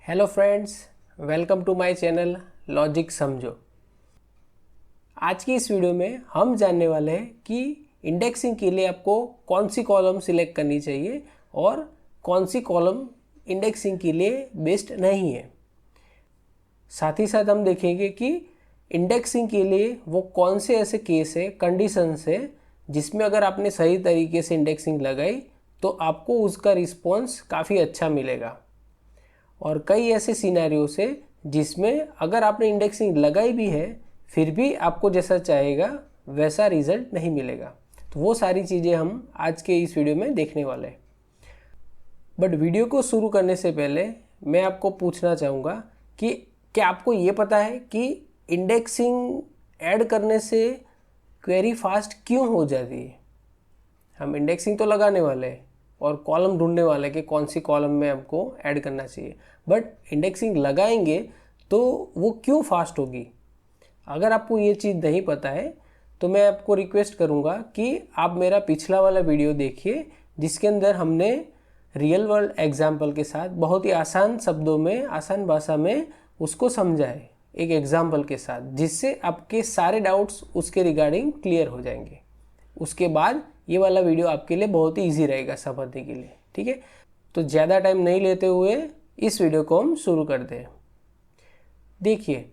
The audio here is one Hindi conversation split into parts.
Hello friends, welcome to my channel logic समझो। आज की इस वीडियो में हम जानने वाले हैं कि इंडेक्सिंग के लिए आपको कौन सी कॉलम सिलेक्ट करनी चाहिए और कौन सी कॉलम इंडेक्सिंग के लिए बेस्ट नहीं है। साथ ही साथ हम देखेंगे कि इंडेक्सिंग के लिए वो कौन से ऐसे केस है, कंडीशंस है जिसमें अगर आपने सही तरीके से इंडेक्सिंग लगाई तो आपको उसका रिस्पॉन्स काफ़ी अच्छा मिलेगा। और कई ऐसे सिनेरियोस है जिसमें अगर आपने इंडेक्सिंग लगाई भी है फिर भी आपको जैसा चाहेगा वैसा रिजल्ट नहीं मिलेगा। तो वो सारी चीज़ें हम आज के इस वीडियो में देखने वाले हैं। बट वीडियो को शुरू करने से पहले मैं आपको पूछना चाहूँगा कि क्या आपको ये पता है कि इंडेक्सिंग ऐड करने से क्वेरी फास्ट क्यों हो जाती है। हम इंडेक्सिंग तो लगाने वाले हैं और कॉलम ढूंढने वाले कि कौन सी कॉलम में हमको ऐड करना चाहिए, बट इंडेक्सिंग लगाएंगे तो वो क्यों फास्ट होगी। अगर आपको ये चीज़ नहीं पता है तो मैं आपको रिक्वेस्ट करूँगा कि आप मेरा पिछला वाला वीडियो देखिए जिसके अंदर हमने रियल वर्ल्ड एग्जाम्पल के साथ बहुत ही आसान शब्दों में, आसान भाषा में उसको समझा है एक एग्जाम्पल के साथ, जिससे आपके सारे डाउट्स उसके रिगार्डिंग क्लियर हो जाएंगे। उसके बाद ये वाला वीडियो आपके लिए बहुत ही ईजी रहेगा समझने के लिए। ठीक है, तो ज़्यादा टाइम नहीं लेते हुए इस वीडियो को हम शुरू करते हैं। देखिए,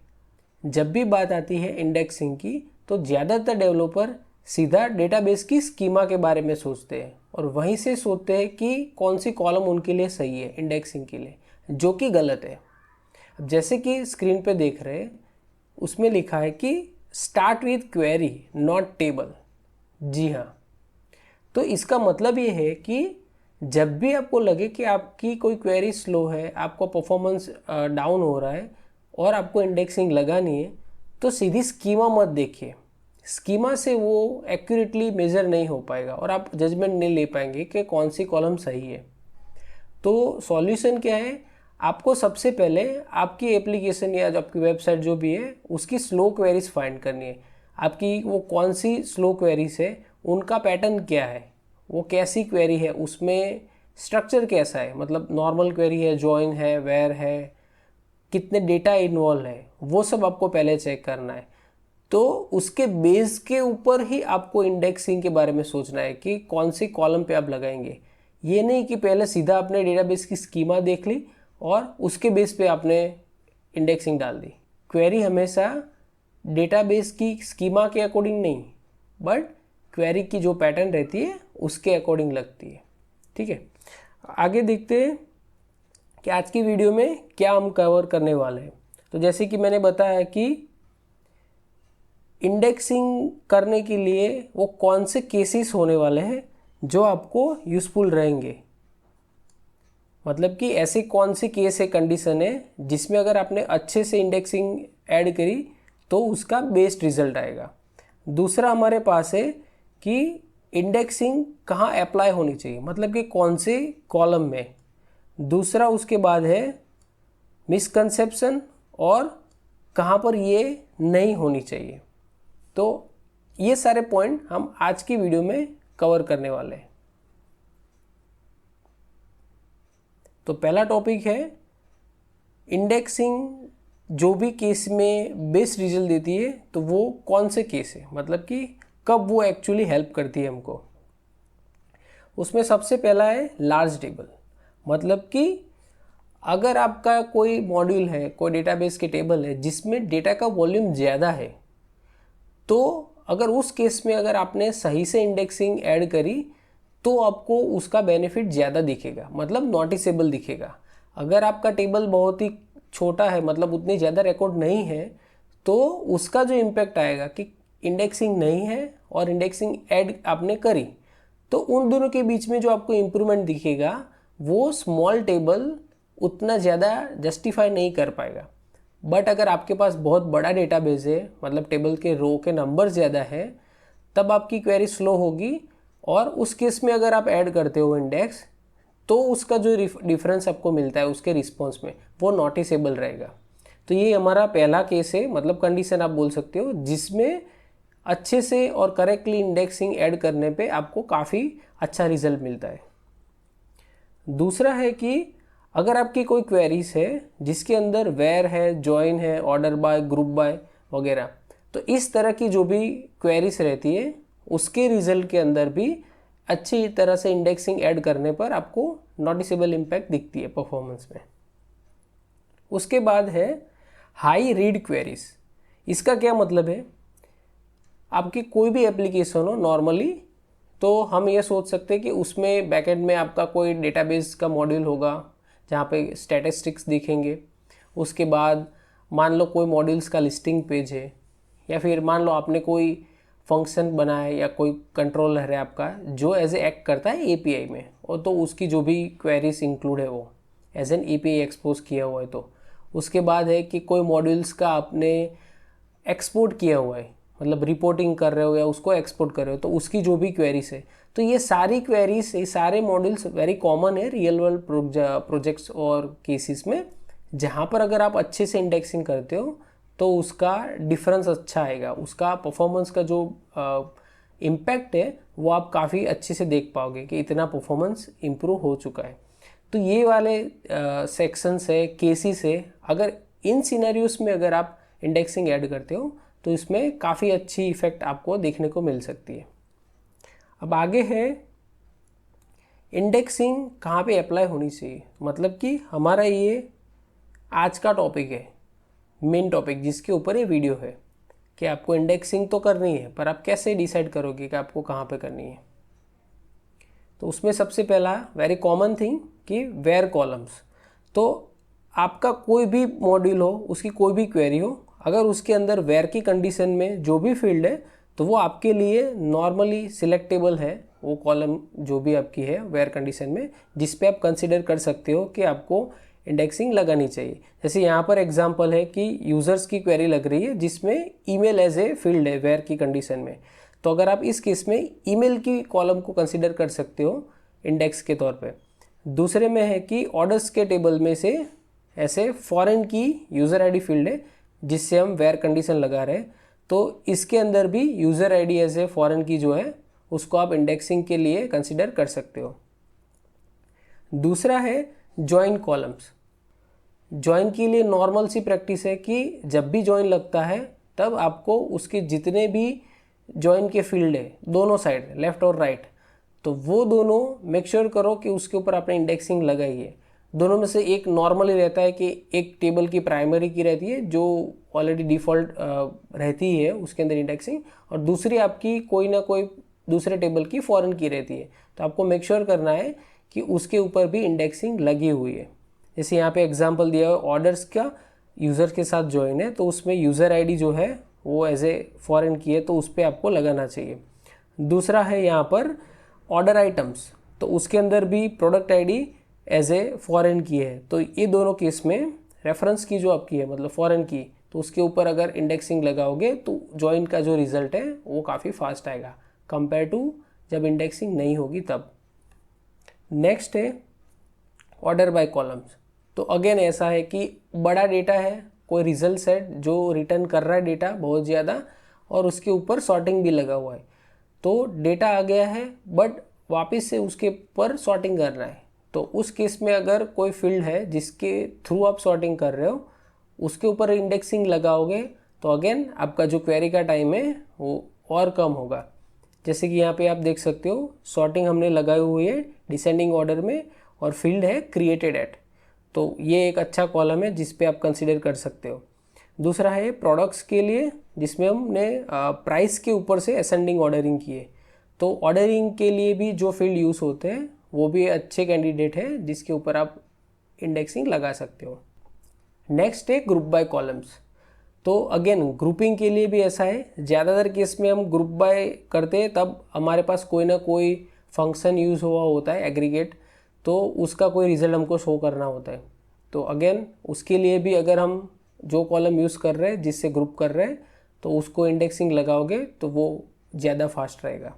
जब भी बात आती है इंडेक्सिंग की तो ज़्यादातर डेवलपर सीधा डेटाबेस की स्कीमा के बारे में सोचते हैं और वहीं से सोचते हैं कि कौन सी कॉलम उनके लिए सही है इंडेक्सिंग के लिए, जो कि गलत है। अब जैसे कि स्क्रीन पे देख रहे हैं उसमें लिखा है कि start with query not table. जी हाँ, तो इसका मतलब ये है कि जब भी आपको लगे कि आपकी कोई क्वेरी स्लो है, आपको परफॉर्मेंस डाउन हो रहा है और आपको इंडेक्सिंग लगानी है, तो सीधी स्कीमा मत देखिए। स्कीमा से वो एक्यूरेटली मेजर नहीं हो पाएगा और आप जजमेंट नहीं ले पाएंगे कि कौन सी कॉलम सही है। तो सॉल्यूशन क्या है, आपको सबसे पहले आपकी एप्लीकेशन या जो आपकी वेबसाइट जो भी है उसकी स्लो क्वेरीज फाइंड करनी है। आपकी वो कौन सी स्लो क्वेरीज है, उनका पैटर्न क्या है, वो कैसी क्वेरी है, उसमें स्ट्रक्चर कैसा है, मतलब नॉर्मल क्वेरी है, जॉइन है, वेयर है, कितने डेटा इन्वॉल्व है, वो सब आपको पहले चेक करना है। तो उसके बेस के ऊपर ही आपको इंडेक्सिंग के बारे में सोचना है कि कौन सी कॉलम पे आप लगाएंगे। ये नहीं कि पहले सीधा आपने डेटाबेस की स्कीमा देख ली और उसके बेस पे आपने इंडेक्सिंग डाल दी। क्वेरी हमेशा डेटाबेस की स्कीमा के अकॉर्डिंग नहीं, बट क्वेरी की जो पैटर्न रहती है उसके अकॉर्डिंग लगती है। ठीक है, आगे देखते हैं कि आज की वीडियो में क्या हम कवर करने वाले हैं। तो जैसे कि मैंने बताया कि इंडेक्सिंग करने के लिए वो कौन से केसेस होने वाले हैं जो आपको यूज़फुल रहेंगे, मतलब कि ऐसे कौन सी केस है, कंडीशन है जिसमें अगर आपने अच्छे से इंडेक्सिंग ऐड करी तो उसका बेस्ट रिजल्ट आएगा। दूसरा हमारे पास है कि इंडेक्सिंग कहाँ अप्लाई होनी चाहिए, मतलब कि कौन से कॉलम में। दूसरा उसके बाद है मिसकंसेप्शन और कहाँ पर ये नहीं होनी चाहिए। तो ये सारे पॉइंट हम आज की वीडियो में कवर करने वाले हैं। तो पहला टॉपिक है इंडेक्सिंग जो भी केस में बेस्ट रिजल्ट देती है, तो वो कौन से केस है, मतलब कि कब वो एक्चुअली हेल्प करती है हमको। उसमें सबसे पहला है लार्ज टेबल, मतलब कि अगर आपका कोई मॉड्यूल है, कोई डेटाबेस के टेबल है जिसमें डेटा का वॉल्यूम ज़्यादा है, तो अगर उस केस में अगर आपने सही से इंडेक्सिंग ऐड करी तो आपको उसका बेनिफिट ज़्यादा दिखेगा, मतलब नोटिसेबल दिखेगा। अगर आपका टेबल बहुत ही छोटा है, मतलब उतनी ज़्यादा रिकॉर्ड नहीं है, तो उसका जो इम्पैक्ट आएगा कि इंडेक्सिंग नहीं है और इंडेक्सिंग ऐड आपने करी, तो उन दोनों के बीच में जो आपको इम्प्रूवमेंट दिखेगा वो स्मॉल टेबल उतना ज़्यादा जस्टिफाई नहीं कर पाएगा। बट अगर आपके पास बहुत बड़ा डेटाबेस है, मतलब टेबल के रो के नंबर ज़्यादा है, तब आपकी क्वेरी स्लो होगी और उस केस में अगर आप ऐड करते हो इंडेक्स तो उसका जो डिफरेंस आपको मिलता है उसके रिस्पॉन्स में वो नोटिसेबल रहेगा। तो ये हमारा पहला केस है, मतलब कंडीशन आप बोल सकते हो, जिसमें अच्छे से और करेक्टली इंडेक्सिंग ऐड करने पे आपको काफ़ी अच्छा रिजल्ट मिलता है। दूसरा है कि अगर आपकी कोई क्वेरीज है जिसके अंदर वेयर है, जॉइन है, ऑर्डर बाय, ग्रुप बाय वगैरह, तो इस तरह की जो भी क्वेरीज रहती है उसके रिजल्ट के अंदर भी अच्छी तरह से इंडेक्सिंग ऐड करने पर आपको नोटिसेबल इम्पैक्ट दिखती है परफॉर्मेंस में। उसके बाद है हाई रीड क्वेरीज। इसका क्या मतलब है, आपकी कोई भी एप्लीकेशन हो नॉर्मली, तो हम ये सोच सकते हैं कि उसमें बैकएंड में आपका कोई डेटाबेस का मॉड्यूल होगा जहाँ पे स्टैटिस्टिक्स दिखेंगे। उसके बाद मान लो कोई मॉड्यूल्स का लिस्टिंग पेज है, या फिर मान लो आपने कोई फंक्शन बनाया है या कोई कंट्रोलर है आपका जो एज ए एक्ट करता है एपीआई में, और तो उसकी जो भी क्वेरीज इंक्लूड है वो एज एन एपीआई एक्सपोज किया हुआ है। तो उसके बाद है कि कोई मॉड्यूल्स का आपने एक्सपोर्ट किया हुआ है, मतलब रिपोर्टिंग कर रहे हो या उसको एक्सपोर्ट कर रहे हो, तो उसकी जो भी क्वेरीज है, तो ये सारी क्वेरीज, ये सारे मॉड्यूल्स वेरी कॉमन है रियल वर्ल्ड प्रोजेक्ट्स और केसेस में, जहाँ पर अगर आप अच्छे से इंडेक्सिंग करते हो तो उसका डिफरेंस अच्छा आएगा, उसका परफॉर्मेंस का जो इम्पैक्ट है वो आप काफ़ी अच्छे से देख पाओगे कि इतना परफॉर्मेंस इम्प्रूव हो चुका है। तो ये वाले सेक्शंस है, केसेस है, अगर इन सिनेरियोस में अगर आप इंडेक्सिंग ऐड करते हो तो इसमें काफ़ी अच्छी इफेक्ट आपको देखने को मिल सकती है। अब आगे है इंडेक्सिंग कहाँ पे अप्लाई होनी चाहिए, मतलब कि हमारा ये आज का टॉपिक है, मेन टॉपिक जिसके ऊपर ये वीडियो है, कि आपको इंडेक्सिंग तो करनी है, पर आप कैसे डिसाइड करोगे कि आपको कहाँ पे करनी है। तो उसमें सबसे पहला वेरी कॉमन थिंग कि वेयर कॉलम्स। तो आपका कोई भी मॉड्यूल हो, उसकी कोई भी क्वेरी हो, अगर उसके अंदर वेयर की कंडीशन में जो भी फील्ड है तो वो आपके लिए नॉर्मली सिलेक्टेबल है, वो कॉलम जो भी आपकी है वेयर कंडीशन में, जिस पे आप कंसिडर कर सकते हो कि आपको इंडेक्सिंग लगानी चाहिए। जैसे यहाँ पर एग्जांपल है कि यूज़र्स की क्वेरी लग रही है जिसमें ईमेल एज ए फील्ड है वेयर की कंडीशन में, तो अगर आप इस केस में ईमेल की कॉलम को कंसिडर कर सकते हो इंडेक्स के तौर पे। दूसरे में है कि ऑर्डर्स के टेबल में से ऐसे फॉरेन की यूज़र आईडी फील्ड है जिससे हम वेयर कंडीशन लगा रहे हैं, तो इसके अंदर भी user ID as a foreign key जो है उसको आप इंडेक्सिंग के लिए कंसिडर कर सकते हो। दूसरा है जॉइन कॉलम्स। जॉइन के लिए नॉर्मल सी प्रैक्टिस है कि जब भी जॉइन लगता है तब आपको उसके जितने भी जॉइन के फील्ड है दोनों साइड लेफ्ट और राइट, तो वो दोनों मेक श्योर करो कि उसके ऊपर आपने इंडेक्सिंग लगाई है। दोनों में से एक नॉर्मली रहता है कि एक टेबल की प्राइमरी की रहती है जो ऑलरेडी डिफ़ॉल्ट रहती है उसके अंदर इंडेक्सिंग, और दूसरी आपकी कोई ना कोई दूसरे टेबल की फॉरेन की रहती है। तो आपको मेक श्योर करना है कि उसके ऊपर भी इंडेक्सिंग लगी हुई है। जैसे यहाँ पे एग्जांपल दिया हुआ ऑर्डर्स का यूज़र के साथ जॉइन है, तो उसमें यूज़र आईडी जो है वो एज ए फॉरेन की है, तो उस पर आपको लगाना चाहिए। दूसरा है यहाँ पर ऑर्डर आइटम्स, तो उसके अंदर भी product ID as a foreign key है, तो ये दोनों केस में रेफरेंस की जो आपकी है मतलब फॉरेन की, तो उसके ऊपर अगर इंडेक्सिंग लगाओगे तो जॉइन का जो रिज़ल्ट है वो काफ़ी फास्ट आएगा कंपेयर टू जब इंडेक्सिंग नहीं होगी तब। नेक्स्ट है ऑर्डर बाय कॉलम्स। तो अगेन ऐसा है कि बड़ा डेटा है, कोई रिजल्ट सेट जो रिटर्न कर रहा है डेटा बहुत ज़्यादा, और उसके ऊपर सॉर्टिंग भी लगा हुआ है, तो डेटा आ गया है बट वापस से उसके ऊपर सॉर्टिंग करना है। तो उस केस में अगर कोई फील्ड है जिसके थ्रू आप सॉर्टिंग कर रहे हो उसके ऊपर इंडेक्सिंग लगाओगे तो अगेन आपका जो क्वेरी का टाइम है वो और कम होगा। जैसे कि यहाँ पे आप देख सकते हो सॉर्टिंग हमने लगाई हुई है डिसेंडिंग ऑर्डर में, और फील्ड है क्रिएटेड एट, तो ये एक अच्छा कॉलम है जिस पे आप कंसिडर कर सकते हो। दूसरा है प्रोडक्ट्स के लिए, जिसमें हमने प्राइस के ऊपर से असेंडिंग ऑर्डरिंग की है, तो ऑर्डरिंग के लिए भी जो फील्ड यूज़ होते हैं वो भी अच्छे कैंडिडेट है जिसके ऊपर आप इंडेक्सिंग लगा सकते हो। नेक्स्ट है ग्रुप बाय कॉलम्स। तो अगेन ग्रुपिंग के लिए भी ऐसा है, ज़्यादातर केस में हम ग्रुप बाय करते हैं तब हमारे पास कोई ना कोई फंक्शन यूज़ हुआ होता है एग्रीगेट, तो उसका कोई रिजल्ट हमको शो करना होता है। तो अगेन उसके लिए भी अगर हम जो कॉलम यूज़ कर रहे हैं जिससे ग्रुप कर रहे हैं तो उसको इंडेक्सिंग लगाओगे तो वो ज़्यादा फास्ट रहेगा।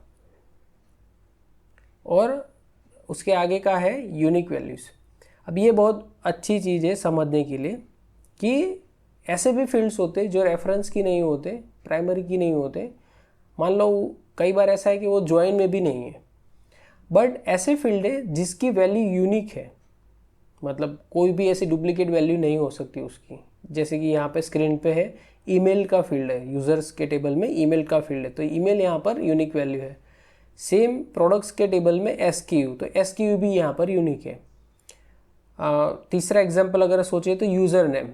और उसके आगे का है यूनिक वैल्यूज़। अब ये बहुत अच्छी चीज़ है समझने के लिए कि ऐसे भी फील्ड्स होते जो रेफरेंस की नहीं होते, प्राइमरी की नहीं होते। मान लो कई बार ऐसा है कि वो जॉइन में भी नहीं है, बट ऐसे फील्ड है जिसकी वैल्यू यूनिक है, मतलब कोई भी ऐसी डुप्लीकेट वैल्यू नहीं हो सकती उसकी। जैसे कि यहाँ पे स्क्रीन पे है ईमेल का फील्ड है, यूज़र्स के टेबल में ईमेल का फील्ड है, तो ईमेल यहाँ पर यूनिक वैल्यू है। सेम प्रोडक्ट्स के टेबल में SKU, तो SKU भी यहाँ पर यूनिक है। तीसरा एग्जांपल अगर सोचे तो यूज़र नेम,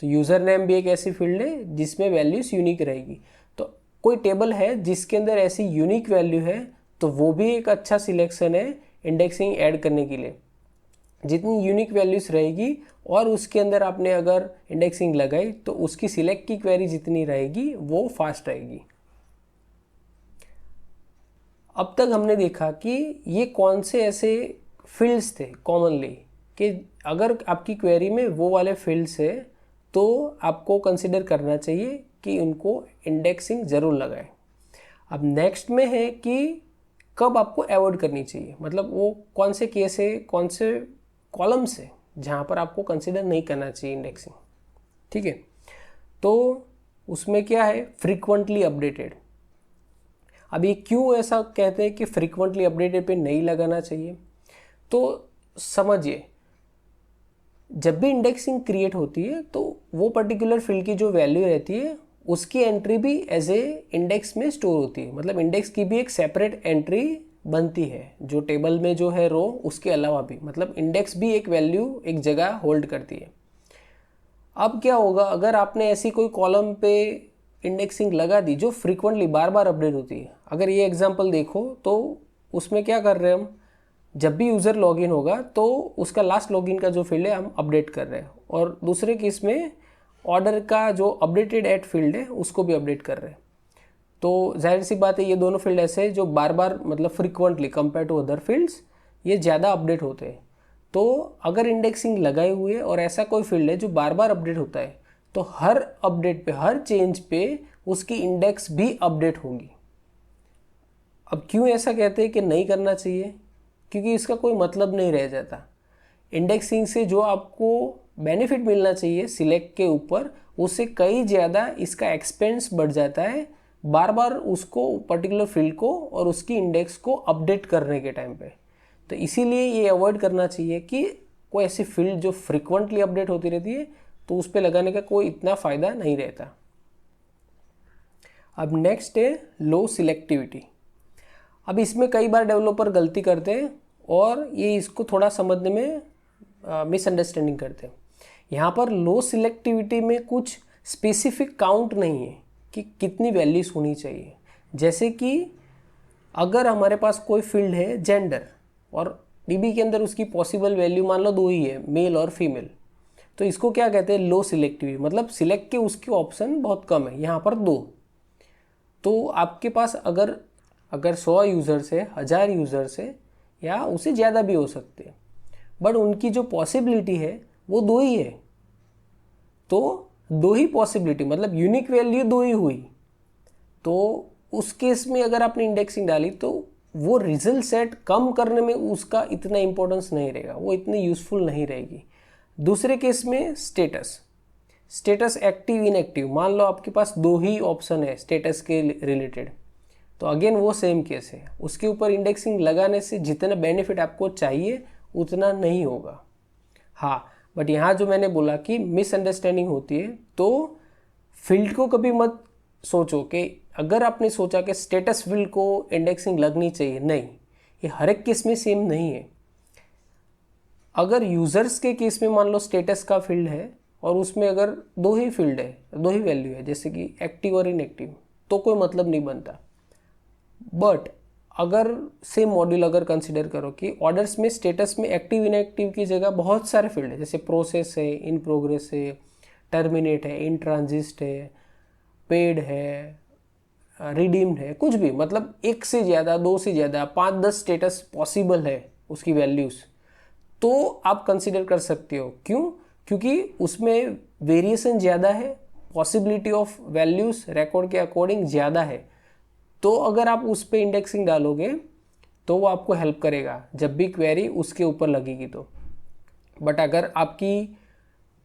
तो यूज़र नेम भी एक ऐसी फील्ड है जिसमें वैल्यूज़ यूनिक रहेगी। तो कोई टेबल है जिसके अंदर ऐसी यूनिक वैल्यू है तो वो भी एक अच्छा सिलेक्शन है इंडेक्सिंग ऐड करने के लिए। जितनी यूनिक वैल्यूज़ रहेगी और उसके अंदर आपने अगर इंडेक्सिंग लगाई तो उसकी सिलेक्ट की क्वेरी जितनी रहेगी वो फास्ट रहेगी। अब तक हमने देखा कि ये कौन से ऐसे फील्ड्स थे कॉमनली कि अगर आपकी क्वेरी में वो वाले फील्ड्स है तो आपको कंसिडर करना चाहिए कि उनको इंडेक्सिंग ज़रूर लगाएं। अब नेक्स्ट में है कि कब आपको अवॉइड करनी चाहिए, मतलब वो कौन से केस है, कौन से कॉलम्स है जहाँ पर आपको कंसिडर नहीं करना चाहिए इंडेक्सिंग। ठीक है, तो उसमें क्या है, फ्रीक्वेंटली अपडेटेड। अब ये क्यों ऐसा कहते हैं कि फ्रीक्वेंटली अपडेटेड पे नहीं लगाना चाहिए, तो समझिए जब भी इंडेक्सिंग क्रिएट होती है तो वो पर्टिकुलर फील्ड की जो वैल्यू रहती है उसकी एंट्री भी एज ए इंडेक्स में स्टोर होती है। मतलब इंडेक्स की भी एक सेपरेट एंट्री बनती है जो टेबल में जो है रो उसके अलावा भी, मतलब इंडेक्स भी एक वैल्यू एक जगह होल्ड करती है। अब क्या होगा अगर आपने ऐसी कोई कॉलम पे इंडेक्सिंग लगा दी जो फ्रीक्वेंटली बार बार अपडेट होती है। अगर ये एग्जांपल देखो तो उसमें क्या कर रहे हैं हम, जब भी यूज़र लॉगिन होगा तो उसका लास्ट लॉगिन का जो फील्ड है हम अपडेट कर रहे हैं, और दूसरे केस में ऑर्डर का जो अपडेटेड एट फील्ड है उसको भी अपडेट कर रहे हैं। तो जाहिर सी बात है ये दोनों फील्ड ऐसे जो बार बार मतलब frequently compare to other fields ये ज़्यादा अपडेट होते हैं। तो अगर इंडेक्सिंग लगाई हुई है और ऐसा कोई फील्ड है जो बार बार अपडेट होता है तो हर अपडेट पे, हर चेंज पे उसकी इंडेक्स भी अपडेट होगी। अब क्यों ऐसा कहते हैं कि नहीं करना चाहिए, क्योंकि इसका कोई मतलब नहीं रह जाता। इंडेक्सिंग से जो आपको बेनिफिट मिलना चाहिए सिलेक्ट के ऊपर उससे कई ज़्यादा इसका एक्सपेंस बढ़ जाता है बार बार उसको पर्टिकुलर फील्ड को और उसकी इंडेक्स को अपडेट करने के टाइम पे। तो इसीलिए ये अवॉइड करना चाहिए कि कोई ऐसी फील्ड जो फ्रिक्वेंटली अपडेट होती रहती है तो उस पर लगाने का कोई इतना फ़ायदा नहीं रहता। अब नेक्स्ट है लो सिलेक्टिविटी। अब इसमें कई बार डेवलपर गलती करते हैं और ये इसको थोड़ा समझने में मिसअंडरस्टैंडिंग करते हैं। यहाँ पर लो सिलेक्टिविटी में कुछ स्पेसिफिक काउंट नहीं है कि कितनी वैल्यूज होनी चाहिए। जैसे कि अगर हमारे पास कोई फील्ड है जेंडर और डीबी के अंदर उसकी पॉसिबल वैल्यू मान लो 2 ही है, मेल और फीमेल, तो इसको क्या कहते हैं, लो सिलेक्टिविटी। मतलब सिलेक्ट के उसके ऑप्शन बहुत कम है, यहाँ पर 2। तो आपके पास अगर 100 यूज़र्स है, 1000 यूज़र्स है या उससे ज़्यादा भी हो सकते हैं, बट उनकी जो पॉसिबिलिटी है वो 2 ही है। तो 2 ही पॉसिबिलिटी मतलब यूनिक वैल्यू 2 ही हुई। तो उस केस में अगर आपने इंडेक्सिंग डाली तो वो रिजल्ट सेट कम करने में उसका इतना इंपॉर्टेंस नहीं रहेगा, वो इतनी यूज़फुल नहीं रहेगी। दूसरे केस में स्टेटस एक्टिव इनएक्टिव, मान लो आपके पास 2 ही ऑप्शन है स्टेटस के रिलेटेड, तो अगेन वो सेम केस है। उसके ऊपर इंडेक्सिंग लगाने से जितना बेनिफिट आपको चाहिए उतना नहीं होगा। हाँ, बट यहाँ जो मैंने बोला कि मिसअंडरस्टैंडिंग होती है, तो फील्ड को कभी मत सोचो कि अगर आपने सोचा कि स्टेटस फील्ड को इंडेक्सिंग लगनी चाहिए, नहीं, ये हर एक केस में सेम नहीं है। अगर यूज़र्स के केस में मान लो स्टेटस का फील्ड है और उसमें अगर 2 ही फील्ड है, 2 ही वैल्यू है, जैसे कि एक्टिव और इनएक्टिव, तो कोई मतलब नहीं बनता। बट अगर सेम मॉड्यूल अगर कंसिडर करो कि ऑर्डर्स में स्टेटस में एक्टिव इनएक्टिव की जगह बहुत सारे फील्ड है, जैसे प्रोसेस है, इन प्रोग्रेस है, टर्मिनेट है, इन ट्रांजिस्ट है, पेड है, रिडीम्ड है, कुछ भी, मतलब 1 से ज़्यादा, 2 से ज़्यादा, 5-10 स्टेटस पॉसिबल है उसकी वैल्यूज़, तो आप कंसिडर कर सकते हो। क्यों? क्योंकि उसमें वेरिएशन ज़्यादा है, पॉसिबिलिटी ऑफ वैल्यूज़ रिकॉर्ड के अकॉर्डिंग ज़्यादा है। तो अगर आप उस पर इंडेक्सिंग डालोगे तो वो आपको हेल्प करेगा जब भी क्वेरी उसके ऊपर लगेगी तो। बट अगर आपकी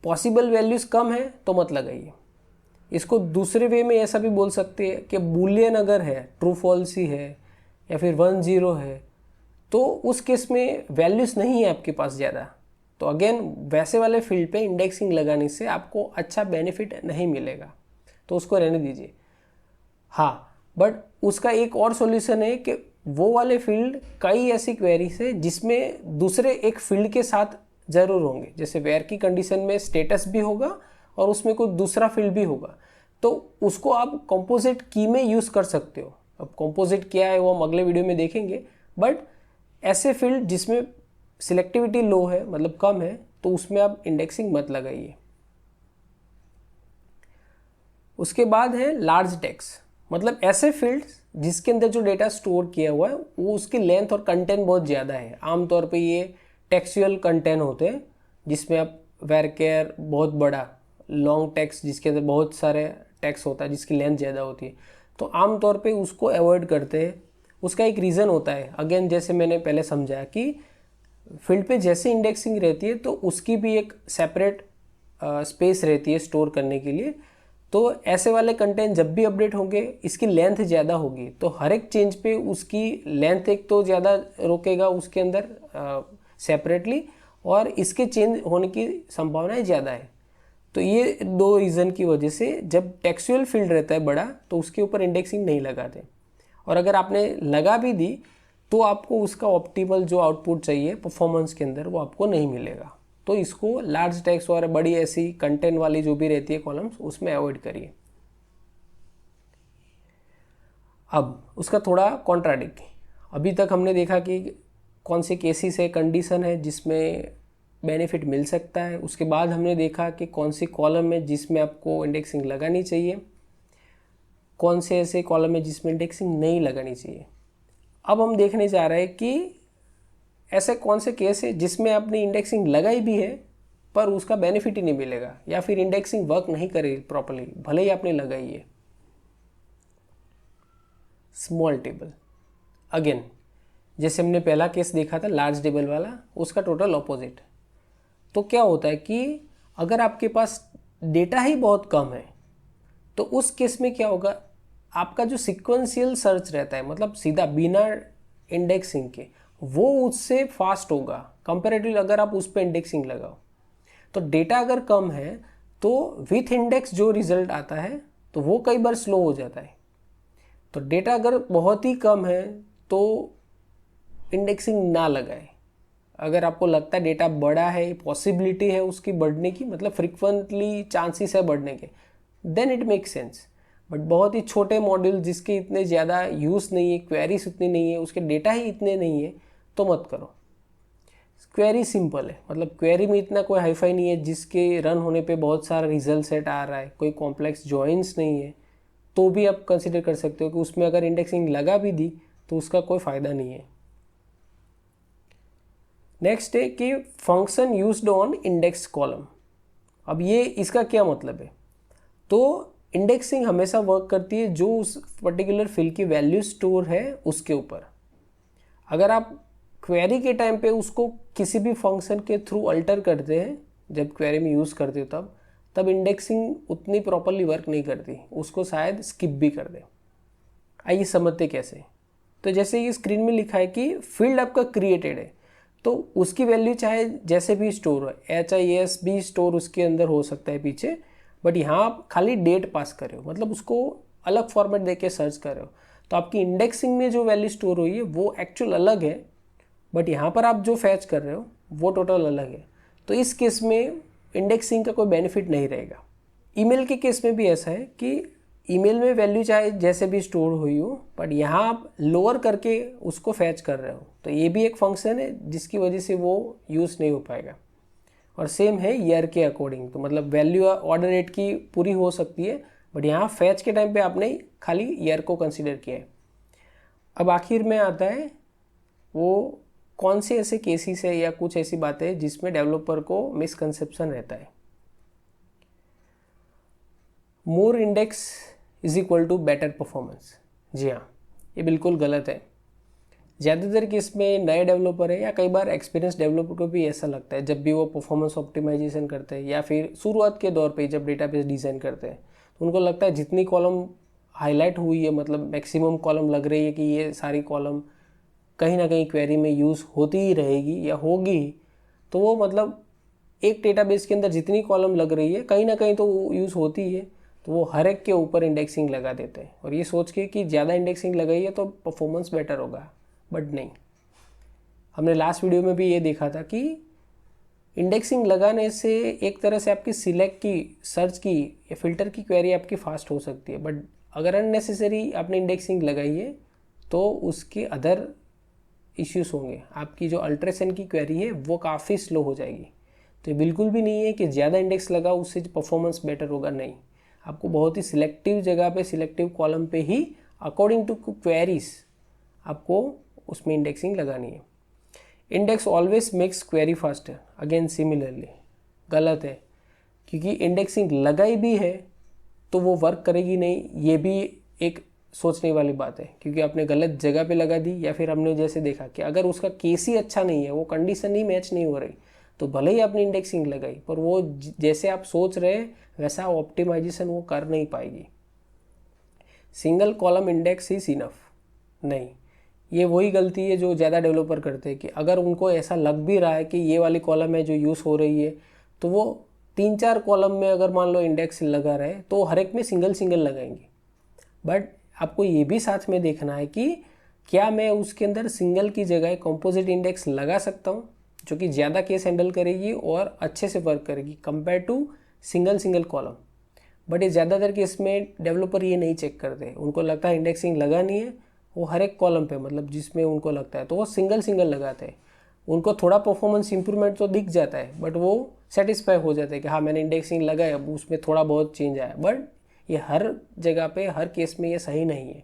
पॉसिबल वैल्यूज़ कम है तो मत लगाइए। इसको दूसरे वे में ऐसा भी बोल सकते हैं कि बूलियन अगर है, ट्रू फॉल्स ही है या फिर 1-0 है, तो उस केस में वैल्यूज़ नहीं है आपके पास ज़्यादा, तो अगेन वैसे वाले फील्ड पे इंडेक्सिंग लगाने से आपको अच्छा बेनिफिट नहीं मिलेगा, तो उसको रहने दीजिए। हाँ, बट उसका एक और सॉल्यूशन है कि वो वाले फील्ड कई ऐसी क्वेरीज है जिसमें दूसरे एक फील्ड के साथ ज़रूर होंगे, जैसे वेयर की कंडीशन में स्टेटस भी होगा और उसमें कोई दूसरा फील्ड भी होगा, तो उसको आप कंपोजिट की में यूज़ कर सकते हो। अब कंपोजिट क्या है वो हम अगले वीडियो में देखेंगे, बट ऐसे फील्ड जिसमें सिलेक्टिविटी लो है, मतलब कम है, तो उसमें आप इंडेक्सिंग मत लगाइए। उसके बाद है लार्ज टेक्स्ट, मतलब ऐसे फील्ड्स जिसके अंदर जो डेटा स्टोर किया हुआ है वो उसकी लेंथ और कंटेंट बहुत ज़्यादा है। आमतौर पे ये टेक्सुअल कंटेंट होते हैं जिसमें आप वेरकेयर बहुत बड़ा लॉन्ग टेक्स्ट जिसके अंदर बहुत सारे टेक्स्ट होता है जिसकी लेंथ ज़्यादा होती है, तो आमतौर पे उसको अवॉइड करते हैं। उसका एक रीज़न होता है, अगेन जैसे मैंने पहले समझाया कि फील्ड पे जैसे इंडेक्सिंग रहती है तो उसकी भी एक सेपरेट स्पेस रहती है स्टोर करने के लिए। तो ऐसे वाले कंटेंट जब भी अपडेट होंगे इसकी लेंथ ज़्यादा होगी, तो हर एक चेंज पे उसकी लेंथ एक तो ज़्यादा रोकेगा उसके अंदर सेपरेटली, और इसके चेंज होने की संभावनाएं ज़्यादा है। तो ये दो रीज़न की वजह से जब टेक्सुअल फील्ड रहता है बड़ा तो उसके ऊपर इंडेक्सिंग नहीं लगाते, और अगर आपने लगा भी दी तो आपको उसका ऑप्टिमल जो आउटपुट चाहिए परफॉर्मेंस के अंदर वो आपको नहीं मिलेगा। तो इसको लार्ज टेक्स्ट और बड़ी ऐसी कंटेंट वाली जो भी रहती है कॉलम्स उसमें अवॉइड करिए। अब उसका थोड़ा कॉन्ट्राडिक्ट, अभी तक हमने देखा कि कौन से केसेस है, कंडीशन है जिसमें बेनिफिट मिल सकता है। उसके बाद हमने देखा कि कौन सी कॉलम है जिसमें आपको इंडेक्सिंग लगानी चाहिए, कौन से ऐसे कॉलम है जिसमें इंडेक्सिंग नहीं लगानी चाहिए। अब हम देखने जा रहे हैं कि ऐसे कौन से केस है जिसमें आपने इंडेक्सिंग लगाई भी है पर उसका बेनिफिट ही नहीं मिलेगा, या फिर इंडेक्सिंग वर्क नहीं करेगी प्रॉपर्ली भले ही आपने लगाई है। स्मॉल टेबल, अगेन जैसे हमने पहला केस देखा था लार्ज टेबल वाला, उसका टोटल ऑपोजिट। तो क्या होता है कि अगर आपके पास डेटा ही बहुत कम है तो उस केस में क्या होगा, आपका जो सिक्वेंशियल सर्च रहता है, मतलब सीधा बिना इंडेक्सिंग के, वो उससे फास्ट होगा कंपेरेटिवली अगर आप उस पर इंडेक्सिंग लगाओ। तो डेटा अगर कम है तो विथ इंडेक्स जो रिजल्ट आता है तो वो कई बार स्लो हो जाता है। तो डेटा अगर बहुत ही कम है तो इंडेक्सिंग ना लगाए। अगर आपको लगता है डेटा बड़ा है, पॉसिबिलिटी है उसकी बढ़ने की, मतलब फ्रिक्वेंटली चांसेस है बढ़ने के, then it make sense. But बहुत ही छोटे मॉड्यूल जिसके इतने ज़्यादा यूज़ नहीं है, क्वेरीज उतनी नहीं है, उसके डेटा ही इतने नहीं है, तो मत करो। क्वेरी सिंपल है, मतलब क्वेरी में इतना कोई हाईफाई नहीं है जिसके रन होने पे बहुत सारा रिजल्ट सेट आ रहा है, कोई कॉम्प्लेक्स जॉइंट्स नहीं है, तो भी आप कंसिडर कर सकते हो कि उसमें अगर इंडेक्सिंग लगा भी दी तो उसका कोई फ़ायदा नहीं है। नेक्स्ट है कि function used on index column. अब ये इसका क्या मतलब है, तो इंडेक्सिंग हमेशा वर्क करती है जो उस पर्टिकुलर फील्ड की वैल्यू स्टोर है उसके ऊपर। अगर आप क्वेरी के टाइम पे उसको किसी भी फंक्शन के थ्रू अल्टर करते हैं, जब क्वेरी में यूज़ करते हो तब इंडेक्सिंग उतनी प्रॉपरली वर्क नहीं करती, उसको शायद स्किप भी कर दे। आइए समझते कैसे। तो जैसे ये स्क्रीन में लिखा है कि फील्ड आपका क्रिएटेड है, तो उसकी वैल्यू चाहे जैसे भी स्टोर हो, HIS भी स्टोर उसके अंदर हो सकता है पीछे, बट यहाँ आप खाली डेट पास कर रहे हो, मतलब उसको अलग फॉर्मेट दे के सर्च कर रहे हो, तो आपकी इंडेक्सिंग में जो वैल्यू स्टोर हुई है वो एक्चुअल अलग है, बट यहाँ पर आप जो फैच कर रहे हो वो टोटल अलग है। तो इस केस में इंडेक्सिंग का कोई बेनिफिट नहीं रहेगा। ईमेल के केस में भी ऐसा है कि ईमेल में वैल्यू चाहे जैसे भी स्टोर हुई हो, बट यहाँ आप लोअर करके उसको फैच कर रहे हो, तो ये भी एक फंक्शन है जिसकी वजह से वो यूज़ नहीं हो पाएगा। और सेम है ईयर के अकॉर्डिंग, तो मतलब वैल्यू ऑर्डर रेट की पूरी हो सकती है, बट यहाँ फैच के टाइम पे आपने खाली ईयर को कंसिडर किया है। अब आखिर में आता है वो कौन से ऐसे केसेस है या कुछ ऐसी बातें जिसमें डेवलपर को मिसकंसेप्शन रहता है। More index is equal to better performance. जी हाँ, ये बिल्कुल गलत है। ज़्यादातर केस में नए डेवलपर है या कई बार एक्सपीरियंस डेवलपर को भी ऐसा लगता है, जब भी वो परफॉर्मेंस ऑप्टिमाइजेशन करते हैं या फिर शुरुआत के दौर पे जब डेटाबेस डिज़ाइन करते हैं, तो उनको लगता है जितनी कॉलम हाईलाइट हुई है, मतलब मैक्सिमम कॉलम लग रही है कि ये सारी कॉलम कहीं ना कहीं क्वेरी में यूज़ होती ही रहेगी या होगी, तो वो मतलब एक डेटाबेस के अंदर जितनी कॉलम लग रही है कहीं ना कहीं तो वो यूज़ होती है, तो वो हर एक के ऊपर इंडेक्सिंग लगा देते हैं और ये सोच के कि ज़्यादा इंडेक्सिंग लगाई है तो परफॉर्मेंस बेटर होगा, बट नहीं। हमने लास्ट वीडियो में भी ये देखा था कि इंडेक्सिंग लगाने से एक तरह से आपकी सिलेक्ट की, सर्च की या फिल्टर की क्वेरी आपकी फास्ट हो सकती है, बट अगर अननेसेसरी आपने इंडेक्सिंग लगाई है तो उसके अदर इश्यूज होंगे। आपकी जो अल्ट्रेशन की क्वेरी है वो काफ़ी स्लो हो जाएगी। तो ये बिल्कुल भी नहीं है कि ज़्यादा इंडेक्स लगा उससे परफॉर्मेंस बेटर होगा, नहीं। आपको बहुत ही सिलेक्टिव जगह पे, सिलेक्टिव कॉलम पे ही अकॉर्डिंग टू क्वेरीज आपको उसमें इंडेक्सिंग लगानी है। Index always makes query faster, again similarly गलत है, क्योंकि इंडेक्सिंग लगाई भी है तो वो वर्क करेगी नहीं, ये भी एक सोचने वाली बात है, क्योंकि आपने गलत जगह पे लगा दी, या फिर हमने जैसे देखा कि अगर उसका केस ही अच्छा नहीं है, वो कंडीशन ही मैच नहीं हो रही, तो भले ही आपने इंडेक्सिंग लगाई पर वो जैसे आप सोच रहे हैं वैसा ऑप्टिमाइजेशन वो कर नहीं पाएगी। Single column index is enough, नहीं। ये वही गलती है जो ज़्यादा डेवलपर करते हैं कि अगर उनको ऐसा लग भी रहा है कि ये वाली कॉलम है जो यूज़ हो रही है, तो वो 3-4 कॉलम में अगर मान लो इंडेक्स लगा रहे तो हर एक में सिंगल सिंगल लगाएंगे। बट आपको ये भी साथ में देखना है कि क्या मैं उसके अंदर सिंगल की जगह कंपोजिट इंडेक्स लगा सकता हूँ, जो कि ज़्यादा केस हैंडल करेगी और अच्छे से वर्क करेगी compare to single column. But ये ज़्यादातर केस में डेवलपर ये नहीं चेक करते, उनको लगता है इंडेक्सिंग लगानी है, वो हर एक कॉलम पे, मतलब जिसमें उनको लगता है तो वो सिंगल लगाते हैं। उनको थोड़ा परफॉर्मेंस इंप्रूवमेंट तो दिख जाता है, बट वो सेटिस्फाई हो जाते हैं कि हाँ मैंने इंडेक्सिंग लगाया, अब उसमें थोड़ा बहुत चेंज आया। बट ये हर जगह पे, हर केस में ये सही नहीं है।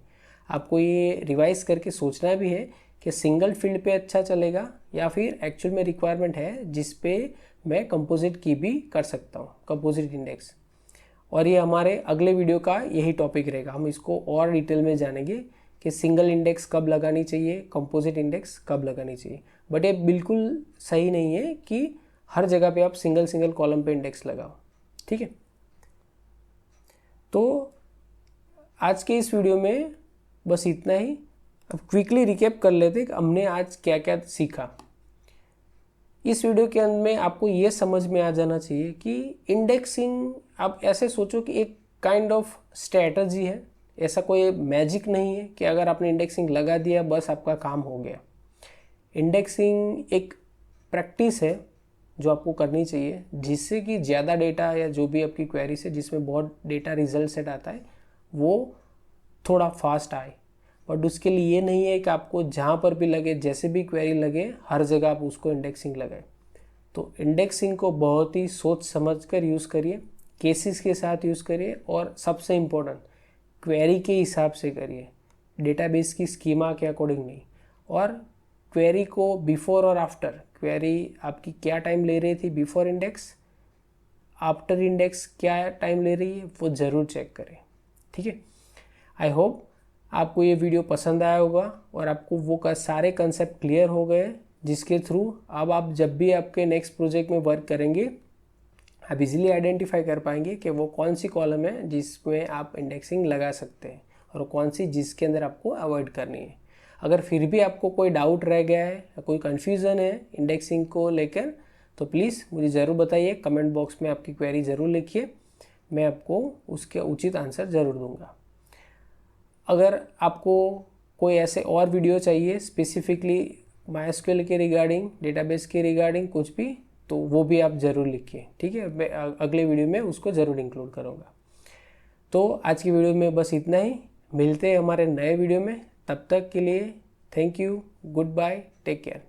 आपको ये रिवाइज करके सोचना भी है कि सिंगल फील्ड पे अच्छा चलेगा या फिर एक्चुअल में रिक्वायरमेंट है जिस पे मैं कंपोजिट की भी कर सकता हूँ, कंपोजिट इंडेक्स। और ये हमारे अगले वीडियो का यही टॉपिक रहेगा, हम इसको और डिटेल में जानेंगे कि सिंगल इंडेक्स कब लगानी चाहिए, कंपोजिट इंडेक्स कब लगानी चाहिए। बट ये बिल्कुल सही नहीं है कि हर जगह पे आप सिंगल कॉलम पे इंडेक्स लगाओ, ठीक है। तो आज के इस वीडियो में बस इतना ही। अब क्विकली रिकैप कर लेते कि हमने आज क्या क्या सीखा। इस वीडियो के अंत में आपको ये समझ में आ जाना चाहिए कि इंडेक्सिंग, आप ऐसे सोचो कि एक काइंड ऑफ स्ट्रैटेजी है, ऐसा कोई मैजिक नहीं है कि अगर आपने इंडेक्सिंग लगा दिया बस आपका काम हो गया। इंडेक्सिंग एक प्रैक्टिस है जो आपको करनी चाहिए, जिससे कि ज़्यादा डेटा या जो भी आपकी क्वेरीज है जिसमें बहुत डेटा रिजल्ट सेट आता है वो थोड़ा फास्ट आए। बट उसके लिए ये नहीं है कि आपको जहाँ पर भी लगे, जैसे भी क्वेरी लगे, हर जगह आप उसको इंडेक्सिंग लगाए। तो इंडेक्सिंग को बहुत ही सोच समझ कर यूज़ करिए, केसेस के साथ यूज़ करिए, और सबसे इम्पोर्टेंट क्वेरी के हिसाब से करिए, डेटाबेस की स्कीमा के अकॉर्डिंग नहीं। और क्वेरी को बिफोर और आफ्टर, क्वेरी आपकी क्या टाइम ले रही थी बिफोर इंडेक्स, आफ्टर इंडेक्स क्या टाइम ले रही है, वो ज़रूर चेक करें, ठीक है। आई होप आपको ये वीडियो पसंद आया होगा और आपको वो का सारे कंसेप्ट क्लियर हो गए, जिसके थ्रू अब आप जब भी आपके नेक्स्ट प्रोजेक्ट में वर्क करेंगे आप इजीली आइडेंटिफाई कर पाएंगे कि वो कौन सी कॉलम है जिसमें आप इंडेक्सिंग लगा सकते हैं और कौन सी जिसके अंदर आपको अवॉइड करनी है। अगर फिर भी आपको कोई डाउट रह गया है या कोई कन्फ्यूज़न है इंडेक्सिंग को लेकर, तो प्लीज़ मुझे ज़रूर बताइए, कमेंट बॉक्स में आपकी क्वेरी ज़रूर लिखिए, मैं आपको उसके उचित आंसर ज़रूर दूंगा। अगर आपको कोई ऐसे और वीडियो चाहिए स्पेसिफिकली MySQL के रिगार्डिंग, डेटाबेस के रिगार्डिंग कुछ भी, तो वो भी आप ज़रूर लिखिए, ठीक है। मैं अगले वीडियो में उसको ज़रूर इंक्लूड करूँगा। तो आज की वीडियो में बस इतना ही, मिलते हैं हमारे नए वीडियो में। तब तक के लिए thank you, goodbye, take care.